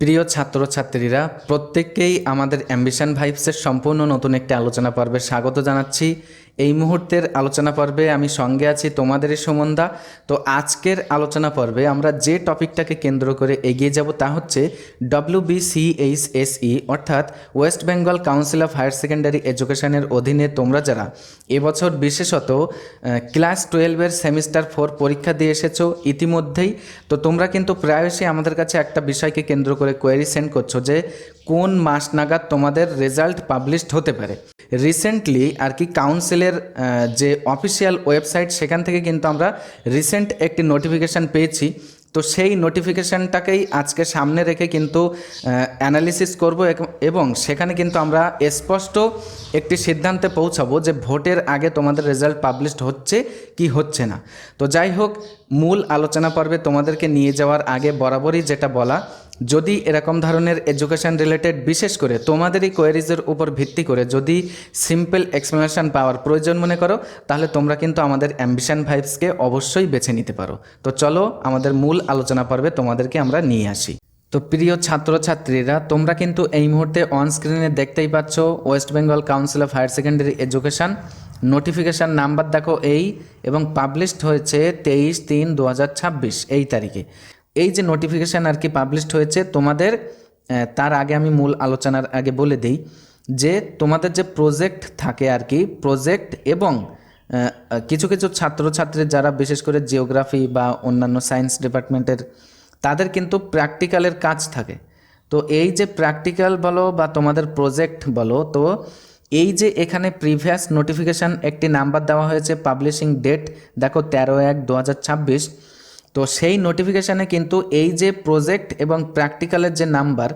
প্রিয় ছাত্রছাত্রীরা, প্রত্যেককেই আমাদের অ্যাম্বিশন ভাইবসের সম্পূর্ণ নতুন একটি আলোচনা পর্বে স্বাগত জানাচ্ছি। এই মুহূর্তের আলোচনা পর্বে আমি সঙ্গে আছি তোমাদেরই সুমনদা। তো আজকের আলোচনা পর্বে আমরা যে টপিকটাকে কেন্দ্র করে এগিয়ে যাব তা হচ্ছে WBCHSE অর্থাৎ West Bengal Council of Higher Secondary এডুকেশনের অধীনে তোমরা যারা এবছর বিশেষত ক্লাস 12-এর সেমিস্টার 4 পরীক্ষা দিয়ে এসেছো ইতিমধ্যেই, তো তোমরা কিন্তু প্রায়শই আমাদের কাছে একটা বিষয়কে কেন্দ্র করে কোয়েরি সেন্ড করছো যে কোন মাস নাগাদ তোমাদের রেজাল্ট পাবলিশড হতে পারে। রিসেন্টলি আর কি কাউন্সিলের যে অফিসিয়াল ওয়েবসাইট সেখান থেকে কিন্তু আমরা রিসেন্ট একটি নোটিফিকেশান পেয়েছি। তো সেই নোটিফিকেশানটাকেই আজকে সামনে রেখে কিন্তু অ্যানালিসিস করব এবং সেখানে কিন্তু আমরা স্পষ্ট একটি সিদ্ধান্তে পৌঁছাবো যে ভোটের আগে তোমাদের রেজাল্ট পাবলিশড হচ্ছে কি হচ্ছে না। তো যাই হোক, মূল আলোচনা পর্বে তোমাদেরকে নিয়ে যাওয়ার আগে বরাবরই যেটা বলা, যদি এরকম ধরনের এডুকেশন রিলেটেড বিশেষ করে তোমাদেরই কোয়েরিজের উপর ভিত্তি করে যদি সিম্পল এক্সপ্লেনেশন পাওয়ার প্রয়োজন মনে করো, তাহলে তোমরা কিন্তু আমাদের অ্যাম্বিশন ভাইবসকে অবশ্যই বেছে নিতে পারো। তো চলো আমাদের মূল আলোচনা পর্বে তোমাদেরকে আমরা নিয়ে আসি। তো প্রিয় ছাত্রছাত্রীরা, তোমরা কিন্তু এই মুহূর্তে অন স্ক্রিনে দেখতেই পাচ্ছ West Bengal Council of Higher Secondary Education notification number দেখো এই, এবং পাবলিশড হয়েছে 23/3/2026 এই তারিখে। এই যে নোটিফিকেশান আর কি পাবলিশড হয়েছে তোমাদের, তার আগে আমি মূল আলোচনার আগে বলে দিই যে তোমাদের যে প্রজেক্ট থাকে আর কি, প্রজেক্ট এবং কিছু কিছু ছাত্রছাত্রী যারা বিশেষ করে জিওগ্রাফি বা অন্যান্য সায়েন্স ডিপার্টমেন্টের, তাদের কিন্তু প্র্যাকটিক্যালের কাজ থাকে। তো এই যে প্র্যাকটিক্যাল বলো বা তোমাদের প্রজেক্ট বলো, তো এই যে এখানে প্রিভিয়াস নোটিফিকেশান একটি নাম্বার দেওয়া হয়েছে, পাবলিশিং ডেট দেখো 13/1/2026। তো সেই নোটিফিকেশানে কিন্তু এই যে প্রজেক্ট এবং প্র্যাকটিক্যালের যে নাম্বার,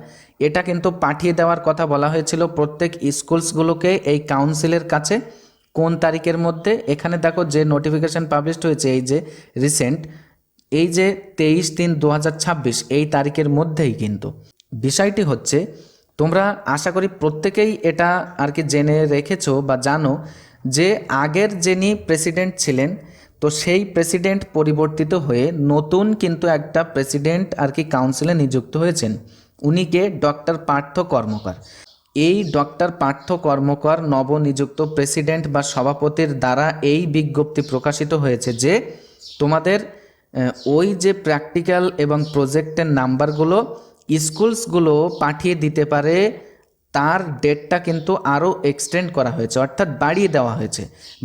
এটা কিন্তু পাঠিয়ে দেওয়ার কথা বলা হয়েছিল প্রত্যেক স্কুলসগুলোকে এই কাউন্সিলের কাছে। কোন তারিখের মধ্যে? এখানে দেখো যে নোটিফিকেশান পাবলিশড হয়েছে এই যে রিসেন্ট, এই যে 23/3/2026 এই তারিখের মধ্যেই কিন্তু। বিষয়টি হচ্ছে, তোমরা আশা করি প্রত্যেকেই এটা আর কি জেনে রেখেছো বা জানো যে আগের যিনি প্রেসিডেন্ট ছিলেন, তো সেই প্রেসিডেন্ট পরিবর্তিত হয়ে নতুন কিন্তু একটা প্রেসিডেন্ট আর কি কাউন্সিলে নিযুক্ত হয়েছেন। উনি কে? ডক্টর পার্থ কর্মকার। এই ডক্টর পার্থ কর্মকার নবনিযুক্ত প্রেসিডেন্ট বা সভাপতির দ্বারা এই বিজ্ঞপ্তি প্রকাশিত হয়েছে যে তোমাদের ওই যে প্র্যাকটিক্যাল এবং প্রজেক্টের নাম্বারগুলো স্কুলসগুলো পাঠিয়ে দিতে পারে, তার ডেটটা কিন্তু আরও এক্সটেন্ড করা হয়েছে, অর্থাৎ বাড়িয়ে দেওয়া হয়েছে।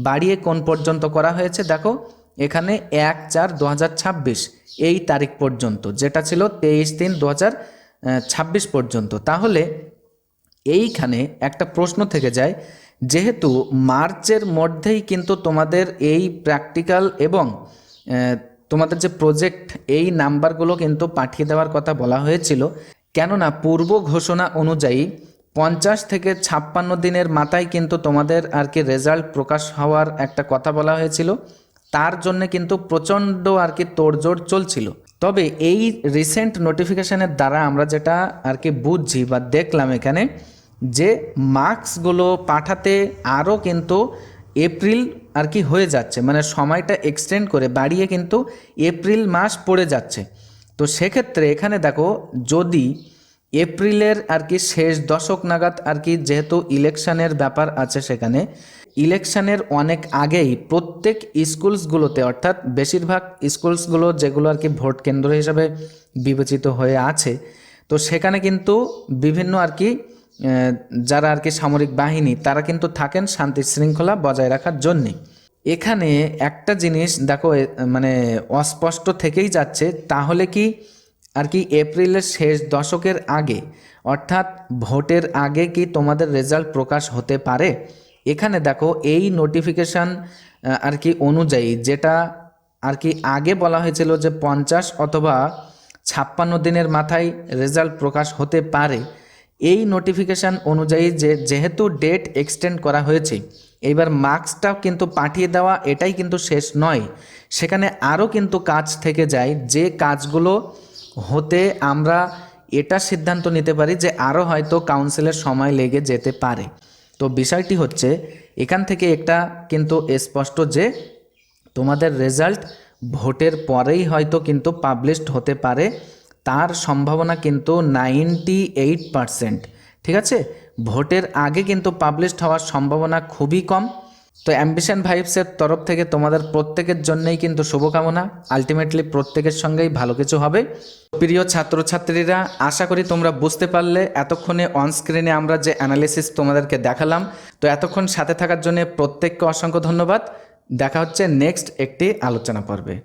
বাড়িয়ে কোন পর্যন্ত করা হয়েছে দেখো, এখানে 1/4/2026 এই তারিখ পর্যন্ত, যেটা ছিল 23/3/2026 পর্যন্ত। তাহলে এইখানে একটা প্রশ্ন থেকে যায়, যেহেতু মার্চের মধ্যেই কিন্তু তোমাদের এই প্র্যাকটিক্যাল এবং তোমাদের যে প্রজেক্ট এই নাম্বারগুলো কিন্তু পাঠিয়ে দেওয়ার কথা বলা হয়েছিল, কেননা পূর্ব ঘোষণা অনুযায়ী 50 থেকে 56 দিনের মাথায় কিন্তু তোমাদের আর কি রেজাল্ট প্রকাশ হওয়ার একটা কথা বলা হয়েছিল। তার জন্য কিন্তু প্রচণ্ড আর কি তোড়জোড় চলছিল। তবে এই রিসেন্ট নোটিফিকেশানের দ্বারা আমরা যেটা আর কি বুঝছি বা দেখলাম এখানে, যে মার্কসগুলো পাঠাতে আরও কিন্তু এপ্রিল আর কি হয়ে যাচ্ছে, মানে সময়টা এক্সটেন্ড করে বাড়িয়ে কিন্তু এপ্রিল মাস পড়ে যাচ্ছে। তো সেক্ষেত্রে এখানে দেখো, যদি এপ্রিলের আর কি শেষ দশক নাগাদ আর কি, যেহেতু ইলেকশনের ব্যাপার আছে সেখানে, ইলেকশনের অনেক আগেই প্রত্যেক স্কুলসগুলোতে, অর্থাৎ বেশিরভাগ স্কুলসগুলো যেগুলো আর কি ভোট কেন্দ্র হিসাবে বিবেচিত হয়ে আছে, তো সেখানে কিন্তু বিভিন্ন আর কি যারা আর কি সামরিক বাহিনী, তারা কিন্তু থাকেন শান্তি শৃঙ্খলা বজায় রাখার জন্যে। এখানে একটা জিনিস দেখো মানে অস্পষ্ট থেকেই যাচ্ছে, তাহলে কি আর কি এপ্রিলের শেষ দশকের আগে, অর্থাৎ ভোটের আগে কি তোমাদের রেজাল্ট প্রকাশ হতে পারে? এখানে দেখো এই নোটিফিকেশান আর কি অনুযায়ী, যেটা আর কি আগে বলা হয়েছিল যে 50 অথবা 56 দিনের মাথায় রেজাল্ট প্রকাশ হতে পারে, এই নোটিফিকেশান অনুযায়ী যেহেতু ডেট এক্সটেন্ড করা হয়েছে, এইবার মার্কসটাও কিন্তু পাঠিয়ে দেওয়া এটাই কিন্তু শেষ নয়। সেখানে আরও কিন্তু কাজ থেকে যায়, যে কাজগুলো হতে আমরা এটা সিদ্ধান্ত নিতে পারি যে আরও হয়তো কাউন্সিলের সময় লেগে যেতে পারে। তো বিষয়টি হচ্ছে, এখান থেকে একটা কিন্তু স্পষ্ট যে তোমাদের রেজাল্ট ভোটের পরেই হয়তো কিন্তু পাবলিশড হতে পারে। তার সম্ভাবনা কিন্তু 98%। ঠিক আছে, ভোটের আগে কিন্তু পাবলিশড হওয়ার সম্ভাবনা খুবই কম। তো অ্যাম্বিশন ভাইবসের তরফ থেকে তোমাদের প্রত্যেকের জন্যই কিন্তু শুভকামনা। আলটিমেটলি প্রত্যেকের সঙ্গেই ভালো কিছু হবে। প্রিয় ছাত্রছাত্রীরা, আশা করি তোমরা বুঝতে পারলে এতক্ষণে অন স্ক্রিনে আমরা যে অ্যানালিসিস তোমাদেরকে দেখালাম। তো এতক্ষণ সাথে থাকার জন্য প্রত্যেককে অসংখ্য ধন্যবাদ। দেখা হচ্ছে নেক্সট একটি আলোচনা পর্বে।